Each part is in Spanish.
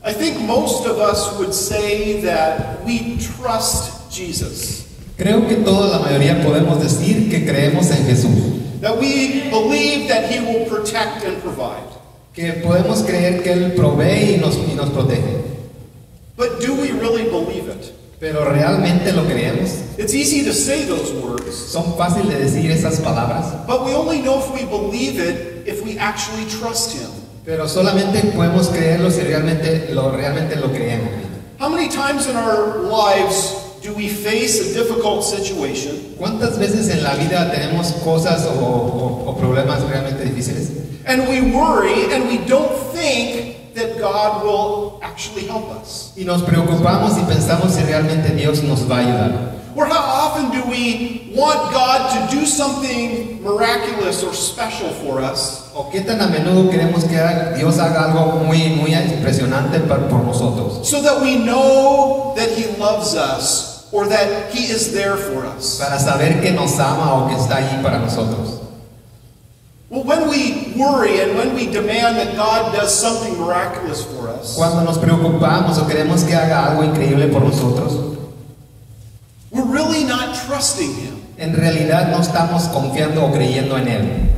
I think most of us would say that we trust Jesus. Creo que toda la mayoría podemos decir que creemos en Jesús, That we believe that He will protect and provide. que podemos creer que Él provee y nos protege. But do we really believe it? Pero ¿realmente lo creemos? It's easy to say those words, Son fáciles de decir esas palabras, but we only know if we believe it if we actually trust Him. pero solamente podemos creerlo si realmente lo creemos. How many times in our lives do we face a difficult situation ¿Cuántas veces en la vida tenemos cosas o problemas realmente difíciles? and we worry and we don't think that God will actually help us? Y nos preocupamos y pensamos si realmente Dios nos va a ayudar. Or how often do we want God to do something miraculous or special for us, ¿O qué tan a menudo queremos que Dios haga algo muy impresionante por nosotros? so that we know that He loves us or that He is there for us? Para saber que nos ama o que está ahí para nosotros. Well, when we worry and when we demand that God does something miraculous for us, Cuando nos preocupamos o queremos que haga algo increíble por nosotros, we're really not trusting Him. en realidad no estamos confiando o creyendo en Él.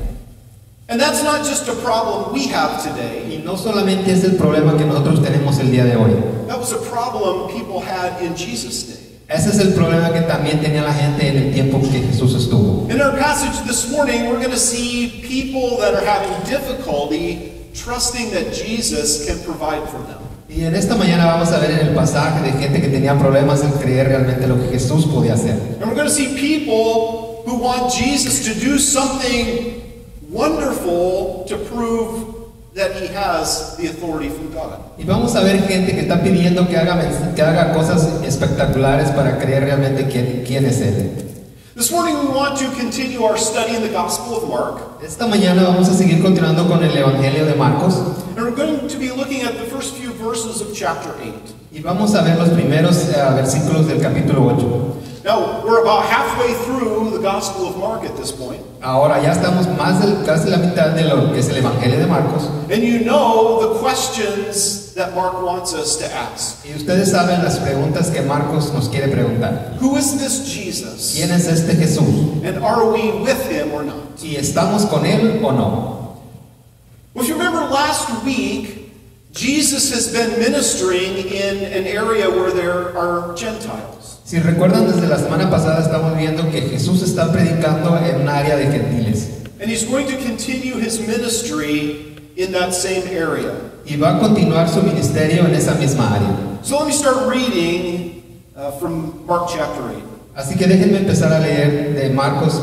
And that's not just a problem we have today. Y no solamente es el problema que nosotros tenemos el día de hoy. That was a problem people had in Jesus' day. Ese es el problema que también tenía la gente en el tiempo que Jesús estuvo. In our passage this morning, we're going to see people that are having difficulty trusting that Jesus can provide for them. Y en esta mañana vamos a ver en el pasaje de gente que tenía problemas en creer realmente lo que Jesús podía hacer. And we're going to see people who want Jesus to do something wonderful to prove that He has the authority from God. Y vamos a ver gente que está pidiendo que haga cosas espectaculares para creer realmente quién es Él. This morning we want to continue our study in the Gospel of Mark. Esta mañana vamos a seguir continuando con el Evangelio de Marcos. And we're going to be looking at the first few verses of chapter 8. Y vamos a ver los primeros versículos del capítulo 8. Now, we're about halfway through the Gospel of Mark at this point. Ahora ya estamos casi la mitad de lo que es el Evangelio de Marcos. And you know the questions that Mark wants us to ask. Y ustedes saben las preguntas que Marcos nos quiere preguntar. Who is this Jesus? ¿Quién es este Jesús? And are we with Him or not? ¿Y estamos con Él o no? Well, if you remember last week, Jesus has been ministering in an area where there are Gentiles. Si recuerdan, desde la semana pasada estamos viendo que Jesús está predicando en un área de gentiles. And He's going to continue His ministry in that same area. Y va a continuar su ministerio en esa misma área. So let me start reading from Mark chapter 8. Así que déjenme empezar a leer de Marcos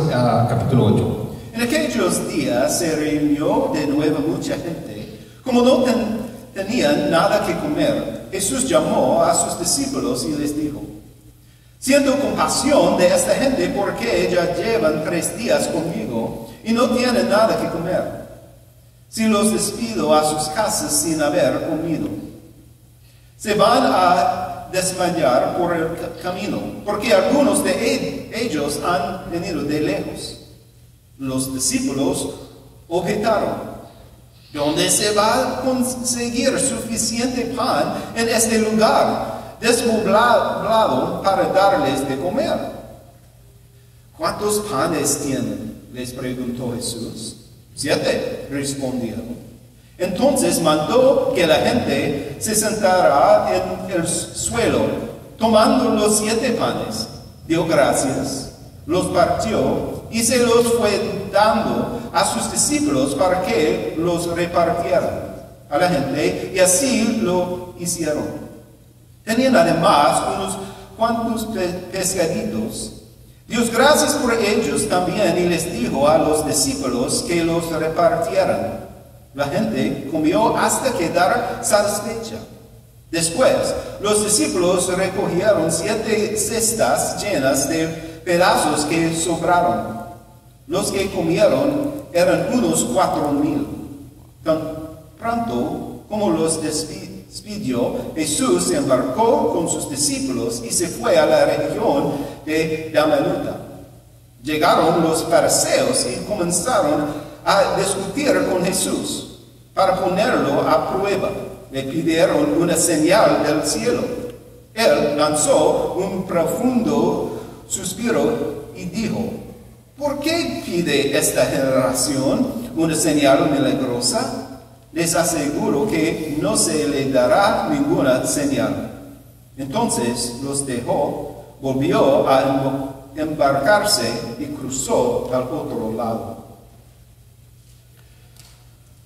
capítulo 8. En aquellos días se reunió de nuevo mucha gente. Como no tenían nada que comer, Jesús llamó a sus discípulos y les dijo: siento compasión de esta gente porque ya llevan 3 días conmigo y no tienen nada que comer. Si los despido a sus casas sin haber comido, se van a desmayar por el camino, porque algunos de ellos han venido de lejos. Los discípulos objetaron: ¿dónde se va a conseguir suficiente pan en este lugar despoblado para darles de comer? ¿Cuántos panes tienen?, les preguntó Jesús. 7, respondieron. Entonces mandó que la gente se sentara en el suelo. Tomando los 7 panes, dio gracias, los partió y se los fue dando a sus discípulos para que los repartieran a la gente, y así lo hicieron. Tenían además unos cuantos pescaditos. Dio gracias por ellos también y les dijo a los discípulos que los repartieran. La gente comió hasta quedar satisfecha. Después, los discípulos recogieron 7 cestas llenas de pedazos que sobraron. Los que comieron eran unos 4,000. Tan pronto como los despidió, Jesús se embarcó con sus discípulos y se fue a la región de Dalmanuta. Llegaron los fariseos y comenzaron a discutir con Jesús para ponerlo a prueba. le pidieron una señal del cielo. Él lanzó un profundo suspiro y dijo, ¿por qué pide esta generación una señal milagrosa? Les aseguro que no se le dará ninguna señal. Entonces los dejó, volvió a embarcarse y cruzó al otro lado.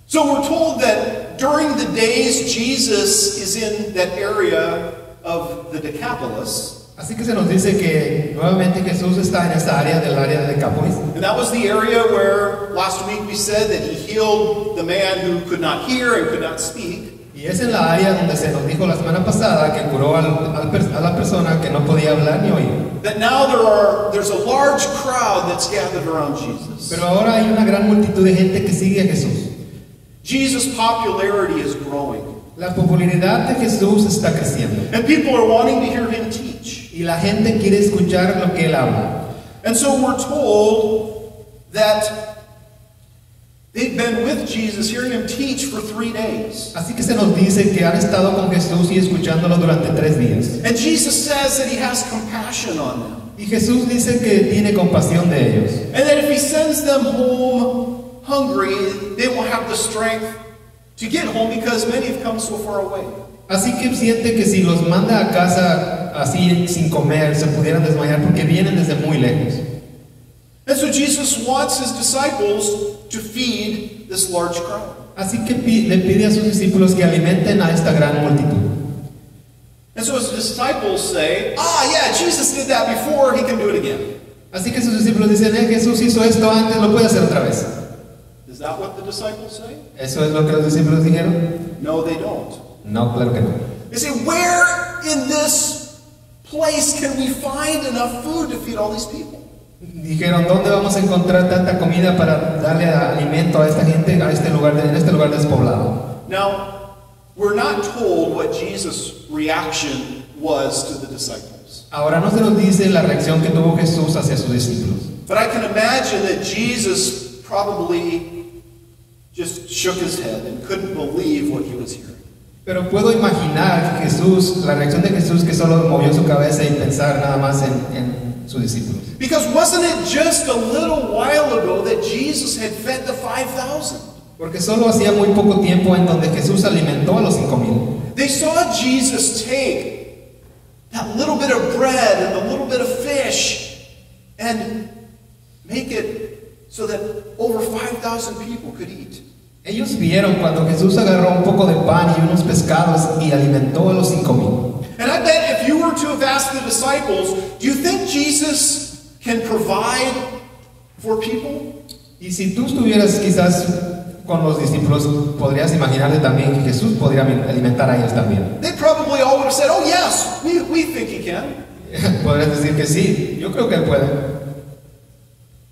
So we're told that during the days Jesus is in that area of the Decapolis. Así que se nos dice que nuevamente Jesús está en esta área del área de Decápolis. And that was the area where last week we said that he healed the man who could not hear and could not speak. Y es en la área donde se nos dijo la semana pasada que curó a la persona que no podía hablar ni oír. That now there's a large crowd that's gathered around Jesus. Pero ahora hay una gran multitud de gente que sigue a Jesús. Jesus' popularity is growing. La popularidad de Jesús está creciendo. And people are wanting to hear him teach. Y la gente quiere escuchar lo que él habla. And so we're told that they've been with Jesus, hearing him teach for 3 days. Así que se nos dice que han estado con Jesús y escuchándolo durante 3 días. And Jesus says that he has compassion on them. Y Jesús dice que tiene compasión de ellos. And that if he sends them home hungry, they won't have the strength to get home because many have come so far away. Así que siente que si los manda a casa así sin comer, se pudieran desmayar porque vienen desde muy lejos. And so Jesus wants his disciples to feed this large crowd. Así que le pide a sus discípulos que alimenten a esta gran multitud. And so his disciples say, yeah, Jesus did that before, he can do it again. Así que sus discípulos dicen, Jesús hizo esto antes, lo puede hacer otra vez. Is that what the disciples say? ¿Eso es lo que los discípulos dijeron? No, they don't. No, claro que no. They say, where in this place can we find enough food to feed all these people? Dijeron, ¿dónde vamos a encontrar tanta comida para darle alimento a esta gente en este lugar despoblado? Now, we're not told what Jesus' reaction was to the disciples. Ahora no se nos dice la reacción que tuvo Jesús hacia sus discípulos. But I can imagine that Jesus probably just shook his head and couldn't believe what he was hearing. Pero puedo imaginar que la reacción de Jesús, que solo movió su cabeza y pensar nada más en sus discípulos. Because wasn't it just a little while ago that Jesus had fed the 5,000? Porque solo hacía muy poco tiempo en donde Jesús alimentó a los 5,000. They saw Jesus take that little bit of bread and the little bit of fish and make it so that over 5,000 people could eat. Ellos vieron cuando Jesús agarró un poco de pan y unos pescados y alimentó a los 5,000. And I bet if you were to have asked the disciples, do you think Jesus can provide for people? Y si tú estuvieras quizás con los discípulos, podrías imaginarte también que Jesús podría alimentar a ellos también. They probably all would have said, oh yes, we think he can. Podrías decir que sí, yo creo que él puede.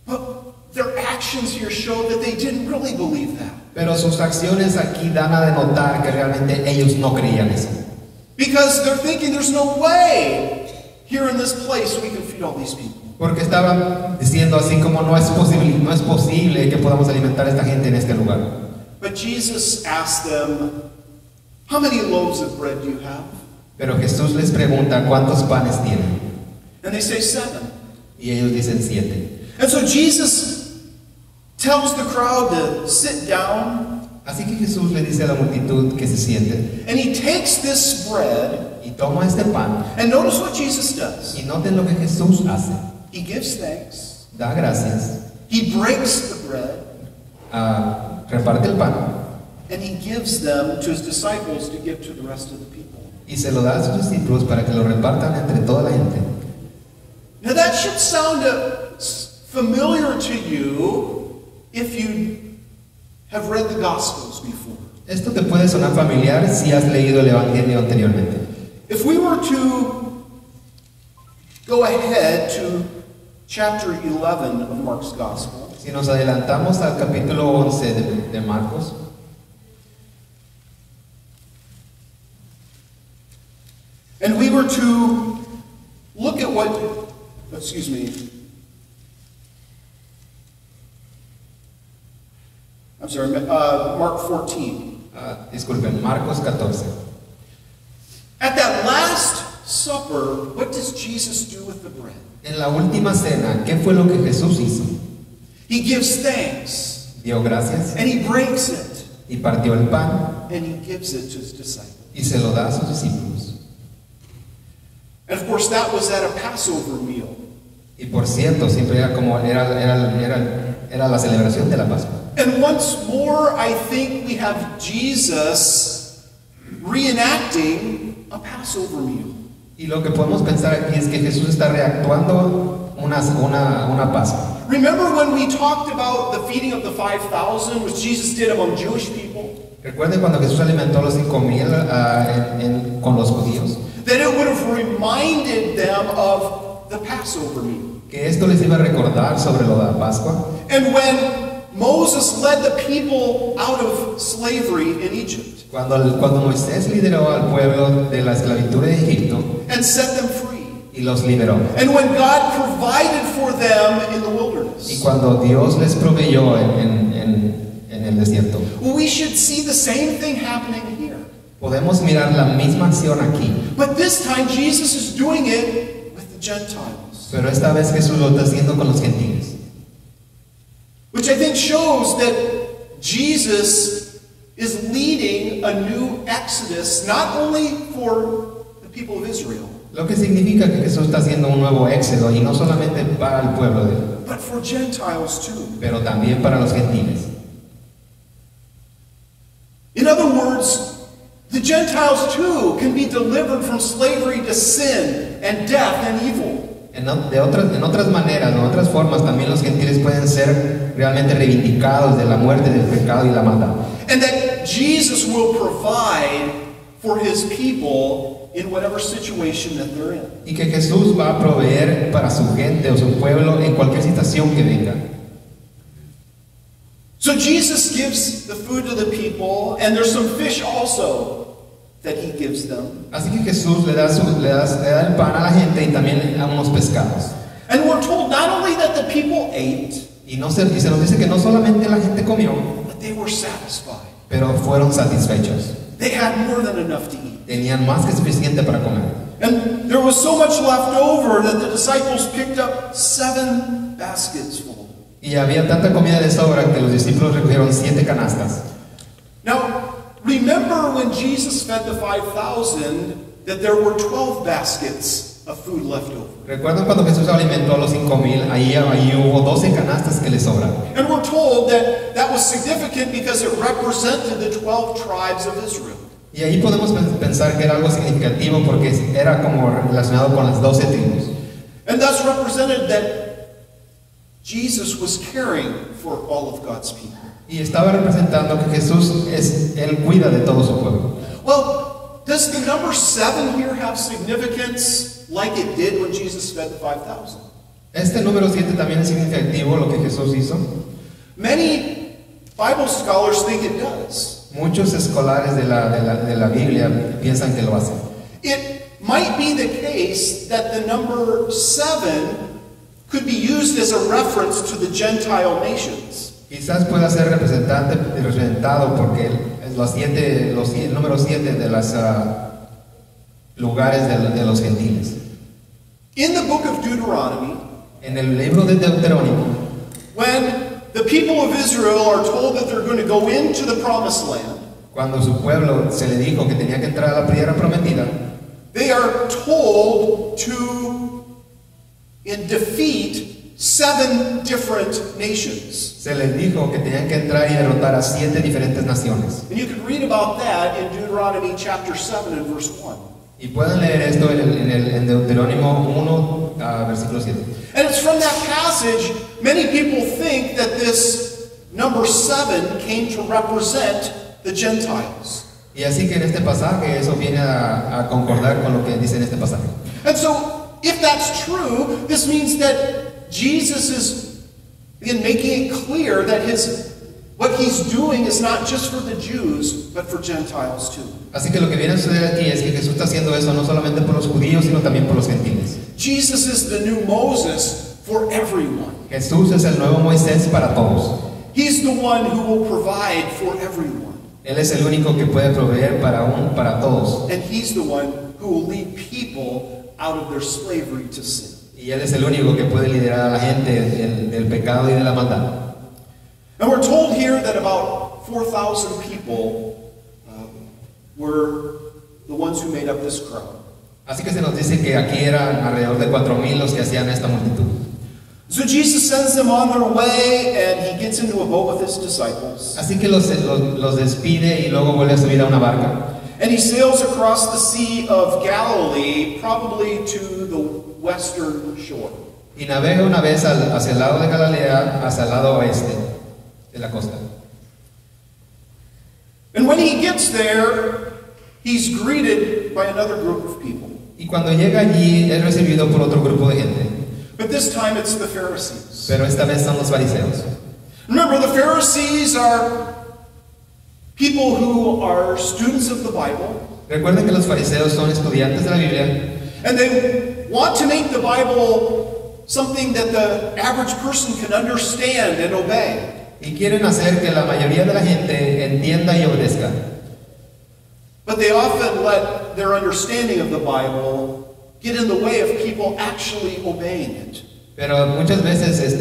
But their actions here show that they didn't really believe that. Pero sus acciones aquí dan a denotar que realmente ellos no creían eso. Because they're thinking there's no way here in this place we can feed all these people. Porque estaban diciendo así como no es posible que podamos alimentar a esta gente en este lugar. But Jesus asked them, how many loaves of bread do you have? Pero Jesús les pregunta cuántos panes tienen. And they say 7. Y ellos dicen 7. And so Jesus tells the crowd to sit down. Así que Jesús le dice a la multitud que se sienten. And he takes this bread. Y toma este pan. And notice what Jesus does. Y noten lo que Jesús hace. He gives thanks. Da gracias. He breaks the bread. Reparte el pan. And he gives them to his disciples to give to the rest of the people. Y se lo da a sus discípulos para que lo repartan entre toda la gente. Now that should sound familiar to you if you have read the Gospels before. Esto te puede sonar familiar si has leído el Evangelio anteriormente. If we were to go ahead to chapter 11 of Mark's Gospel, si nos adelantamos al capítulo 11 de Marcos, and we were to look at what, Mark 14. Disculpen, Marcos 14. At that last supper, what does Jesus do with the bread? En la última cena, ¿qué fue lo que Jesús hizo? He gives thanks, Dio gracias and he breaks it, y partió el pan and he gives it to his disciples. y se lo da a sus discípulos. And of course, that was at a Passover meal. Y por cierto, siempre era como era la celebración de la Pascua. And once more, I think we have Jesus reenacting a Passover meal. Y lo que podemos pensar aquí es que Jesús está reactuando una Pascua. Remember when we talked about the feeding of the 5,000, which Jesus did among Jewish people? Recuerden cuando Jesús alimentó a los 5,000 con los judíos. That it would have reminded them of the Passover meal. Que esto les iba a recordar sobre lo de la Pascua. And when Moses led the people out of slavery in Egypt. Cuando Moisés lideró al pueblo de la esclavitud de Egipto And set them free. y los liberó. And when God provided for them in the Y wilderness. cuando Dios les proveyó en el desierto. We should see the same thing happening here. Podemos mirar la misma acción aquí. But this time Jesus is doing it with the Gentiles. Pero esta vez Jesús lo está haciendo con los gentiles. Which I think shows that Jesus is leading a new exodus, not only for the people of Israel, Lo que significa que Jesús está haciendo un nuevo éxodo y no solamente para el pueblo de él, but for Gentiles too. pero también para los gentiles. In other words, the Gentiles too can be delivered from slavery to sin and death and evil. En otras maneras, en otras formas, también los gentiles pueden ser realmente reivindicados de la muerte, del pecado y la maldad. And that Jesus will provide for his people in whatever situation that they're in. Y que Jesús va a proveer para su gente o su pueblo en cualquier situación que venga. So Jesus gives the food to the people, and there's some fish also that he gives them. Así que Jesús le da el pan a la gente y también a unos pescados. And we're told not only that the people ate, Y se nos dice que no solamente la gente comió, but they were satisfied. pero fueron satisfechos. They had more than enough to eat. Tenían más que suficiente para comer. And there was so much left over that the disciples picked up 7 baskets full. Y había tanta comida de sobra que los discípulos recogieron 7 canastas. Now, remember when Jesus fed the 5,000 that there were 12 baskets of food left over. ¿Recuerdan cuando Jesús alimentó a los 5,000? Ahí hubo 12 canastas que le sobraron. And we're told that that was significant because it represented the 12 tribes of Israel. Y ahí podemos pensar que era algo significativo porque era como relacionado con las 12 tribus. And thus represented that Jesus was caring for all of God's people. Y estaba representando que Jesús Él cuida de todo su pueblo. Well, does the number 7 here have significance like it did when Jesus fed the 5,000? Este número 7 también es significativo lo que Jesús hizo. Many Bible scholars think it does. Muchos escolares de la Biblia piensan que lo hacen. It might be the case that the number 7 could be used as a reference to the Gentile nations. Quizás pueda ser representado porque el número 7 de los lugares de los gentiles. In the book of Deuteronomy, En el libro de Deuterónimo, when the people of Israel are told that they're going to go into the promised land, cuando su pueblo se le dijo que tenía que entrar a la tierra prometida, they are told to defeat 7 different nations. se les dijo que tenían que entrar y derrotar a 7 diferentes naciones. And you can read about that in Deuteronomy chapter 7 and verse 1. Y pueden leer esto en Deuterónimo 1, versículo 7. And it's from that passage, many people think that this number 7 came to represent the Gentiles. Y así que en este pasaje eso viene a concordar con lo que dice en este pasaje. And so, if that's true, this means that Jesus is again making it clear that what he's doing is not just for the Jews, but for Gentiles too. Así que lo que viene a suceder aquí es que Jesús está haciendo eso no solamente por los judíos, sino también por los gentiles. Jesus is the new Moses for everyone. Jesús es el nuevo Moisés para todos. He's the one who will provide for everyone. Él es el único que puede proveer para todos. And He's the one who will lead people out of their slavery to sin. Y Él es el único que puede liderar a la gente del pecado y de la maldad. And we're told here that about 4,000 people were the ones who made up this crowd. Así que se nos dice que aquí eran alrededor de 4,000 los que hacían esta multitud. So Jesus sends them on their way, and He gets into a boat with His disciples. Así que los despide y luego vuelve a subir a una barca. And He sails across the Sea of Galilee, probably to the western shore. Y navega una vez hacia el lado de Galilea, hacia el lado oeste de la costa. And when He gets there, He's greeted by another group of people. Y cuando llega allí, es recibido por otro grupo de gente. But this time it's the Pharisees. Pero esta vez son los fariseos. Remember, the Pharisees are people who are students of the Bible. Recuerden que los fariseos son estudiantes de la Biblia. And they want to make the Bible something that the average person can understand and obey. Y quieren hacer que la mayoría de la gente entienda y obedezca. But they often let their understanding of the Bible get in the way of people actually obeying it. Pero muchas veces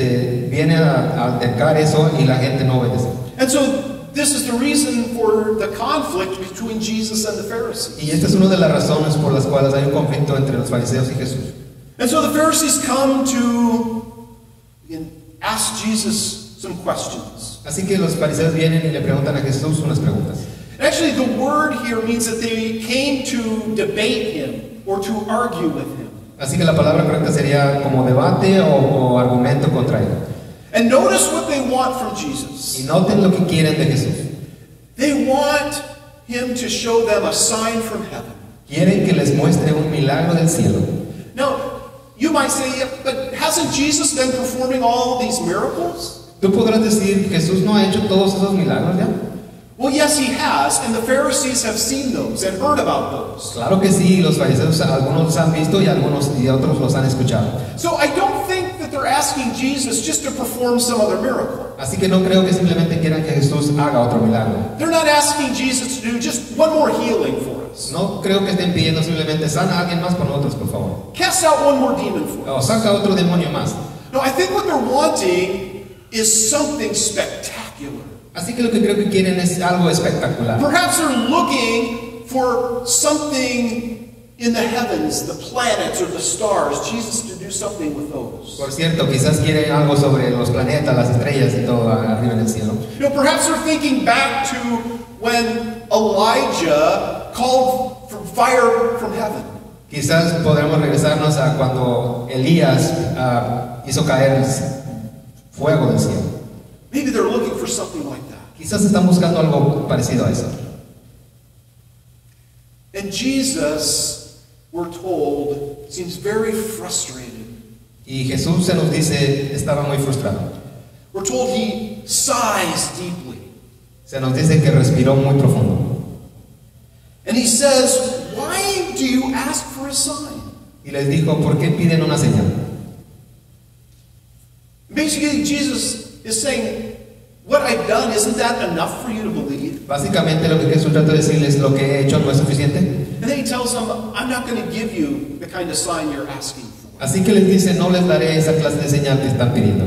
viene a altercar eso y la gente no obedece. And so this is the reason for the conflict between Jesus and the Pharisees. Y esta es una de las razones por las cuales hay un conflicto entre los fariseos y Jesús. And so the Pharisees come to ask Jesus some questions. Así que los fariseos vienen y le preguntan a Jesús unas preguntas. Actually, the word here means that they came to debate Him or to argue with Him. Así que la palabra correcta sería como debate o argumento contra él. And notice what they want from Jesus. Y noten lo que quieren de Jesús. They want Him to show them a sign from heaven. Quieren que les muestre un milagro del cielo. Now, you might say, yeah, but hasn't Jesus been performing all these miracles? Tú podrás decir, ¿Jesús no ha hecho todos esos milagros ya? Well, yes, He has, and the Pharisees have seen those and heard about those. Claro que sí, los fariseos algunos los han visto y otros los han escuchado. So I don't think that they're asking Jesus just to perform some other miracle. Así que no creo que simplemente quieran que Jesús haga otro milagro. They're not asking Jesus to do just one more healing for us. No creo que estén pidiendo simplemente sana a alguien más por nosotros, por favor. Cast out one more demon for O us. saca otro demonio más. No, I think what they're wanting is something spectacular. Así que lo que creo que quieren es algo espectacular. Perhaps they're looking for something in the heavens, the planets or the stars, Jesus to do something with those. Por cierto, quizás quieren algo sobre los planetas, las estrellas y todo arriba en el cielo. You know, perhaps they're thinking back to when Elijah called for fire from heaven. Quizás podremos regresarnos a cuando Elías hizo caer fuego del cielo. Maybe they're looking for something like that. Quizás están buscando algo parecido a eso. And Jesus, we're told, seems very frustrated. Y Jesús se nos dice, estaba muy frustrado. We're told He sighs deeply. Se nos dice que respiró muy profundo. And He says, why do you ask for a sign? Y les dijo, ¿por qué piden una señal? Basically, Jesus is saying, what I've done, isn't that enough for you to believe? Básicamente lo que Jesús trata de decirles, lo que he hecho no es suficiente. And then He tells them, I'm not going to give you the kind of sign you're asking for. Así que les dice, no les daré esa clase de señal que están pidiendo.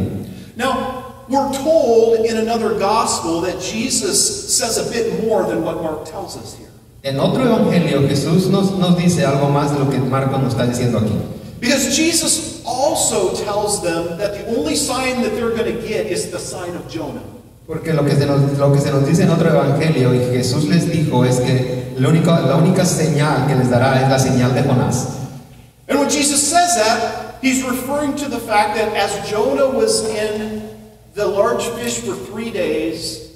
Now, we're told in another gospel that Jesus says a bit more than what Mark tells us here. En otro evangelio, Jesús nos dice algo más de lo que Marcos nos está diciendo aquí. Because Jesus also tells them that the only sign that they're going to get is the sign of Jonah. Porque lo que se nos dice en otro evangelio y Jesús les dijo es que la única señal que les dará es la señal de Jonás. And when Jesus says that, He's referring to the fact that as Jonah was in the large fish for 3 days,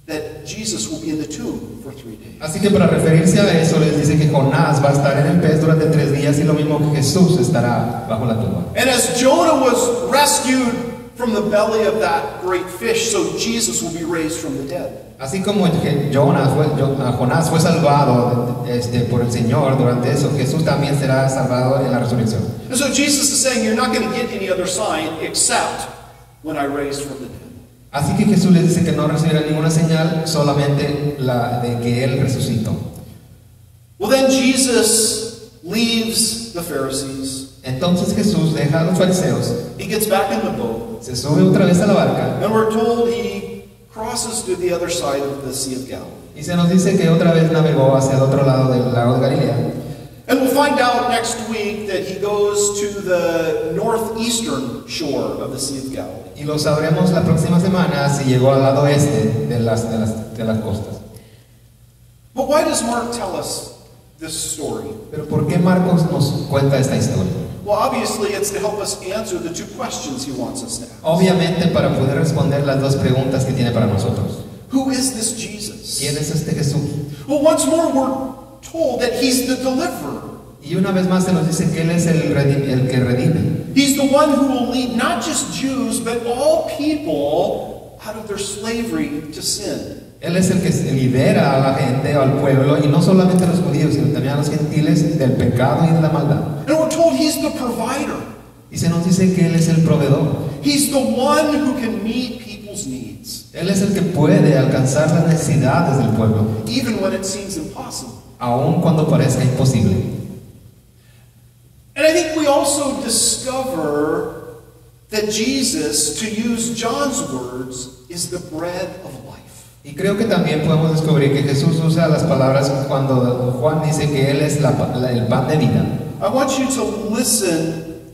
that Jesus will be in the tomb for 3 days. Así que para referirse a eso les dice que Jonás va a estar en el pez durante 3 días y lo mismo que Jesús estará bajo la tumba. And as Jonah was rescued from the belly of that great fish, so Jesus will be raised from the dead. Así como Jonás fue salvado por el Señor durante eso, Jesús también será salvado en la resurrección. And so Jesus is saying, you're not going to get any other sign except when I raise from the dead. Así que Jesús les dice que no recibirá ninguna señal, solamente la de que Él resucitó. Well, then Jesus leaves the Pharisees. Entonces Jesús deja a los fariseos, He gets back in the boat. se sube otra vez a la barca, And we're told he crosses to the other side of the Sea of Galilee. y se nos dice que otra vez navegó hacia el otro lado del lago de Galilea. And we'll find out next week that he goes to the northeastern shore of the Sea of Galilee. Y lo sabremos la próxima semana si llegó al lado este de las costas. But why does Mark tell us this story? Pero ¿por qué Marcos nos cuenta esta historia? Well, obviously it's to help us answer the two questions he wants us to ask. Obviamente para poder responder las dos preguntas que tiene para nosotros. Who is this Jesus? ¿Quién es este Jesús? Well, once more we're told that he's the deliverer. Y una vez más se nos dice que Él es el que redime. He's the one who will lead not just Jews, but all people out of their slavery to sin. Él es el que libera a la gente, al pueblo, y no solamente a los judíos, sino también a los gentiles del pecado y de la maldad. And we're told he's the provider. Y se nos dice que Él es el proveedor. He's the one who can meet people's needs, Él es el que puede alcanzar las necesidades del pueblo, even when it seems impossible. aun cuando parezca imposible. And I think we also discover that Jesus, to use John's words, is the bread of life. Y creo que también podemos descubrir que Jesús usa las palabras cuando Juan dice que Él es el pan de vida. I want you to listen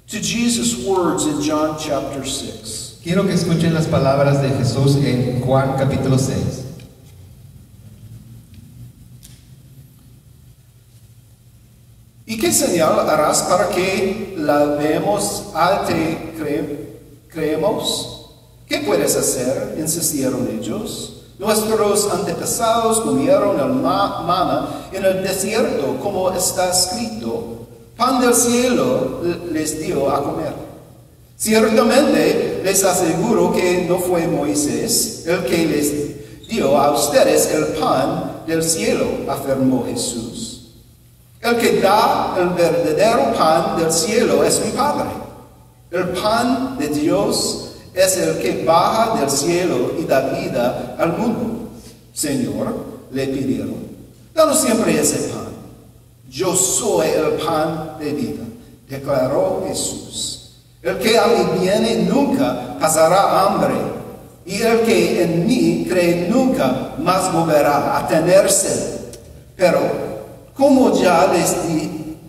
to Jesus' words in John chapter 6. Quiero que escuchen las palabras de Jesús en Juan capítulo 6. ¿Y qué señal harás para que la veamos creemos? ¿Qué puedes hacer? Insistieron ellos. Nuestros antepasados comieron el maná en el desierto, como está escrito. Pan del cielo les dio a comer. Ciertamente les aseguro que no fue Moisés el que les dio a ustedes el pan del cielo, afirmó Jesús. El que da el verdadero pan del cielo es mi Padre. El pan de Dios es el que baja del cielo y da vida al mundo. Señor, le pidieron, danos siempre ese pan. Yo soy el pan de vida, declaró Jesús. El que a mí viene nunca pasará hambre, y el que en mí cree nunca más volverá a tener sed. Pero como ya les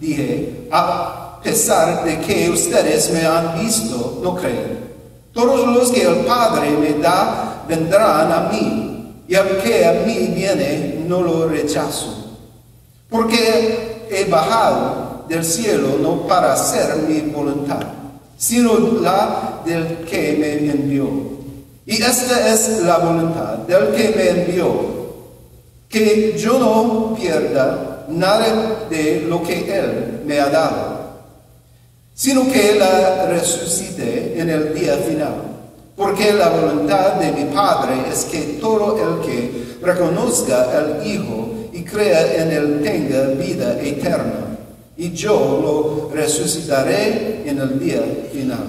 dije, a pesar de que ustedes me han visto, no creen. Todos los que el Padre me da vendrán a mí, y el que a mí viene no lo rechazo. Porque he bajado del cielo no para hacer mi voluntad, sino la del que me envió. Y esta es la voluntad del que me envió, que yo no pierda nada de lo que Él me ha dado, sino que la resucite en el día final. Porque la voluntad de mi Padre es que todo el que reconozca al Hijo y crea en Él tenga vida eterna, y yo lo resucitaré en el día final.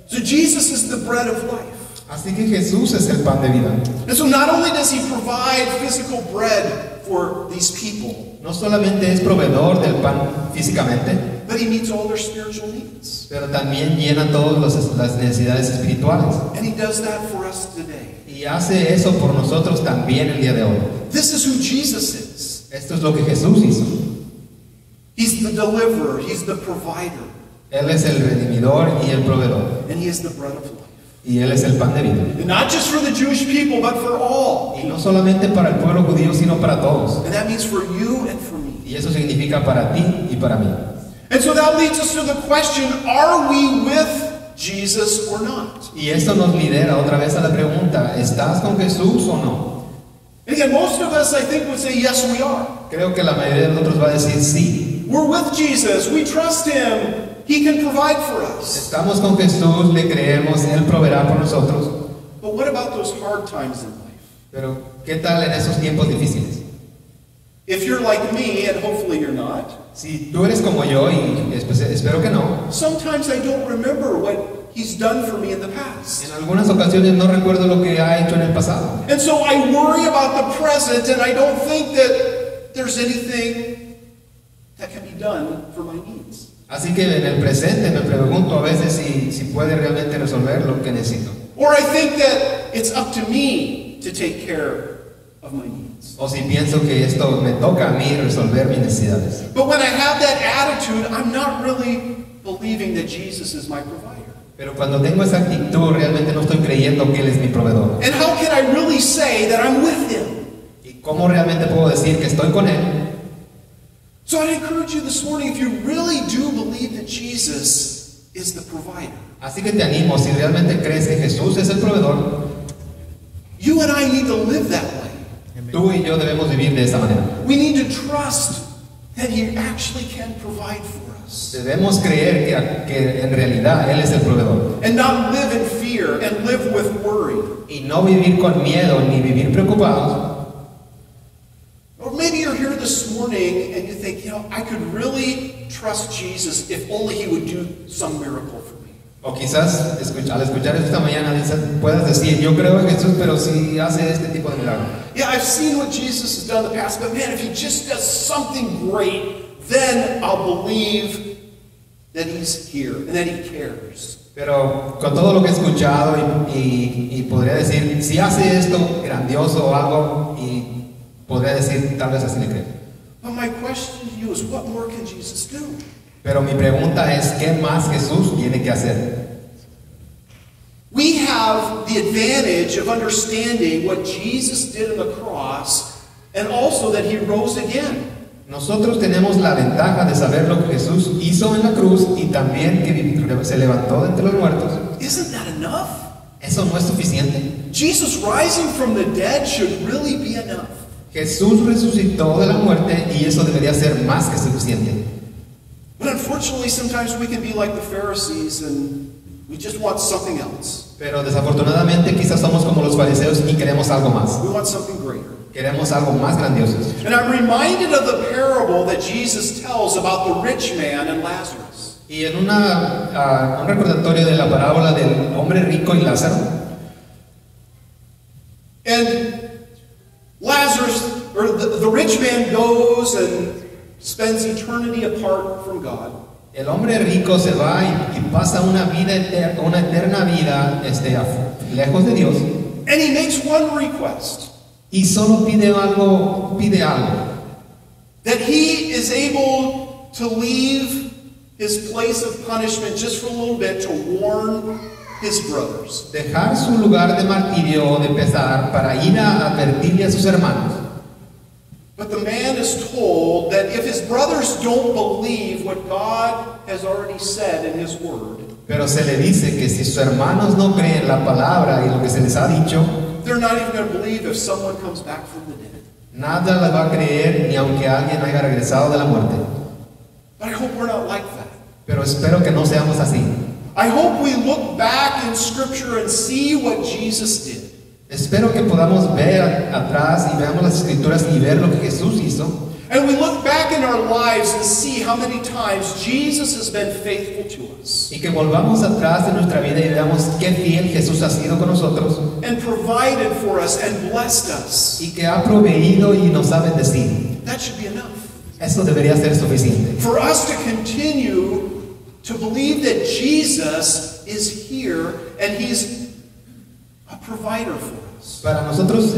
So Jesus is the bread of life. Así que Jesús es el pan de vida. And so not only does he provide physical bread for these people, No solamente es proveedor del pan físicamente, but he meets all their spiritual needs. pero también llena todas las necesidades espirituales. And he does that for us today. Y hace eso por nosotros también el día de hoy. This is who Jesus is. Esto es lo que Jesús hizo. He's the deliverer, he's the provider, Él es el redimidor y el proveedor. and he is the bread of life. Y Él es el pan de vida. And not just for the Jewish people, but for all. Y no solamente para el pueblo judío, sino para todos. And that means for you and for me. Y eso significa para ti y para mí. And so that leads us to the question, are we with Jesus or not? Y esto nos lidera otra vez a la pregunta, ¿estás con Jesús o no? And again, most of us, I think, would say, yes, we are. Creo que la mayoría de nosotros va a decir sí. We're with Jesus. We trust him. He can provide for us. Estamos con Jesús, le creemos, Él proveerá por nosotros. But what about those hard times in life? Pero, ¿qué tal en esos tiempos difíciles? If you're like me, and hopefully you're not, Si tú eres como yo, y espero que no, sometimes I don't remember what He's done for me in the past. En algunas ocasiones no recuerdo lo que ha hecho en el pasado. And so I worry about the present, and I don't think that there's anything that can be done for my needs. Así que en el presente me pregunto a veces si puede realmente resolver lo que necesito. Or I think that it's up to me to take care of my needs. O si pienso que esto me toca a mí resolver mis necesidades. But when I have that attitude, I'm not really believing that Jesus is my provider. Pero cuando tengo esa actitud, realmente no estoy creyendo que Él es mi proveedor. And how can I really say that I'm with Him? ¿Y cómo realmente puedo decir que estoy con Él? So I'd encourage you this morning, if you really do believe that Jesus is the provider, Así que te animo, si realmente crees que Jesús es el proveedor, you and I need to live that way. tú y yo debemos vivir de esa manera. We need to trust that He actually can provide for us. Debemos creer que en realidad Él es el proveedor. And not live in fear and live with worry. Y no vivir con miedo ni vivir preocupados. Or maybe you're here this morning and you think, I could really trust Jesus if only He would do some miracle for me. O quizás al escuchar esto esta mañana puedas decir, yo creo en Jesús, pero si hace este tipo de milagro. Yeah, I've seen what Jesus has done in the past, but man, if He just does something great, then I'll believe that He's here and that He cares. Pero con todo lo que he escuchado y podría decir, si hace esto grandioso o algo, y podría decir, tal vez así le creo. But my question to you is, what more can Jesus do? Pero mi pregunta es, ¿qué más Jesús tiene que hacer? We have the advantage of understanding what Jesus did on the cross and also that He rose again. Nosotros tenemos la ventaja de saber lo que Jesús hizo en la cruz y también que se levantó de entre los muertos. Isn't that enough? ¿Eso no es suficiente? Jesus rising from the dead should really be enough. Jesús resucitó de la muerte y eso debería ser más que suficiente. But unfortunately, sometimes we can be like the Pharisees and we just want something else. Pero desafortunadamente quizás somos como los fariseos y queremos algo más. We want something greater. Queremos algo más grandioso. And I'm reminded of the parable that Jesus tells about the rich man and Lazarus. Y en un recordatorio de la parábola del hombre rico y Lázaro. And Lazarus, or the rich man goes and spends eternity apart from God. El hombre rico se va y pasa una eterna vida lejos de Dios. And he makes one request. Y solo pide algo. That he is able to leave his place of punishment just for a little bit to warn his brothers. Dejar su lugar de martirio o de pesar para ir a advertirle a sus hermanos. But the man is told that if his brothers don't believe what God has already said in His Word, pero se le dice que si sus hermanos no creen la palabra y lo que se les ha dicho, they're not even going to believe if someone comes back from the dead. nada les va a creer ni aunque alguien haya regresado de la muerte. But I hope we're not like that. Pero espero que no seamos así. I hope we look back in Scripture and see what Jesus did. Espero que podamos ver atrás y veamos las escrituras y ver lo que Jesús hizo. And we look back in our lives and see how many times Jesus has been faithful to us. Y que volvamos atrás en nuestra vida y veamos qué fiel Jesús ha sido con nosotros. And provided for us and blessed us. Y que ha proveído y nos ha bendecido. That should be enough. Eso debería ser suficiente. For us to continue to believe that Jesus is here and He's a provider for us. Para nosotros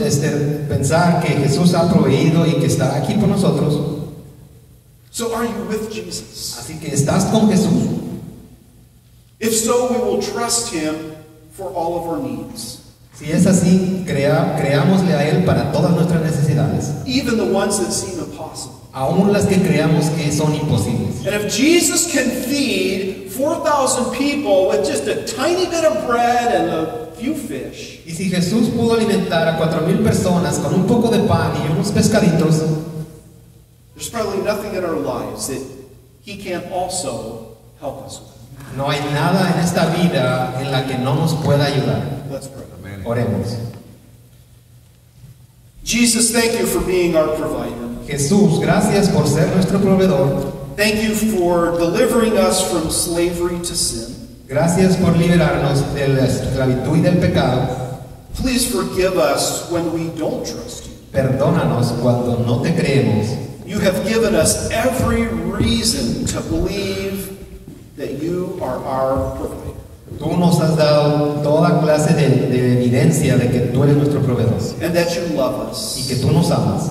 pensar que Jesús ha proveído y que estará aquí por nosotros. So are you with Jesus? Así que estás con Jesús. If so, we will trust Him for all of our needs. Si es así, creámosle a Él para todas nuestras necesidades. Even the ones that seem impossible. Aún las que creamos que son imposibles. And if Jesus can feed 4,000 people with just a tiny bit of bread and a few fish, Y si Jesús pudo alimentar a 4,000 personas con un poco de pan y unos pescaditos, there's probably nothing in our lives that He can't also help us with. no hay nada en esta vida en la que no nos pueda ayudar. Let's pray. Oremos. Jesus, thank you for being our provider. Jesús, gracias por ser nuestro proveedor. Thank you for delivering us from slavery to sin. Gracias por liberarnos de la esclavitud y del pecado. Please forgive us when we don't trust you. Perdónanos cuando no te creemos. You have given us every reason to believe that you are our provider. Tú nos has dado toda clase de evidencia de que tú eres nuestro proveedor And that you love us. y que tú nos amas.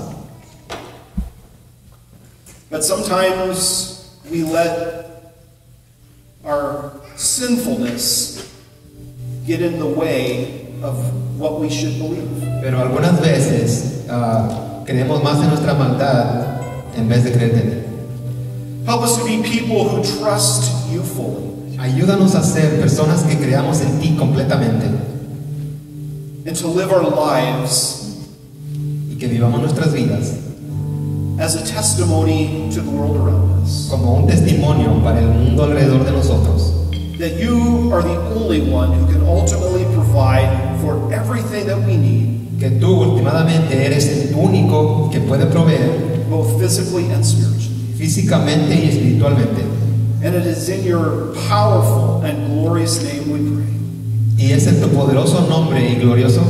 But sometimes we let our sinfulness get in the way of what we should believe. Pero algunas veces creemos más en nuestra maldad en vez de creer en Él. Help us to be people who trust you fully. Ayúdanos a ser personas que creamos en ti completamente And to live our lives y que vivamos nuestras vidas as a testimony to the world around us. como un testimonio para el mundo alrededor de nosotros. That you are the only one who can ultimately provide for everything that we need, Que tú últimamente eres el único que puede proveer both physically and spiritually. físicamente y espiritualmente. And it is in your powerful and glorious name we pray. Y es en tu poderoso nombre y glorioso